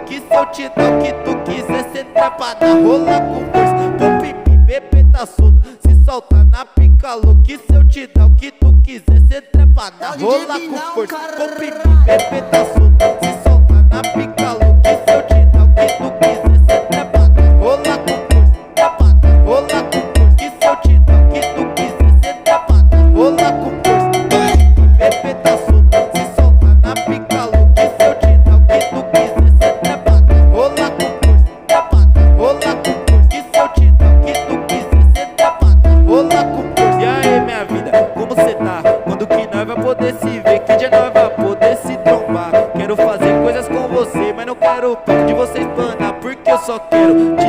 que se eu te dar o que tu quiser, cê trepada, rola com força. Pro pipi, bebê tá solto, se solta na pica louca. Que se eu te dar o que tu quiser, cê trepada, rola com força. Pro pipi, bebê tá solto, se solta na pica louca. Que se eu te dar o que tu quiser, cê trepada, rola com força. Trepada, rola com força. Que se eu te dar o que tu quiser, cê trepada, rola com força. Bebê tá solto, se solta na pica louca. Que se eu te dar o que tu quiser, cê trepada, rola com força. Trepada, rola com força. Que se eu te dar o que tu quiser, cê trepada, rola com força. E aí, minha vida, como cê tá? Quando que nós vai poder se ver? Que dia nós vai poder se trombar? Quero fazer coisas com você, mas não quero perto de você espanar, porque eu só quero te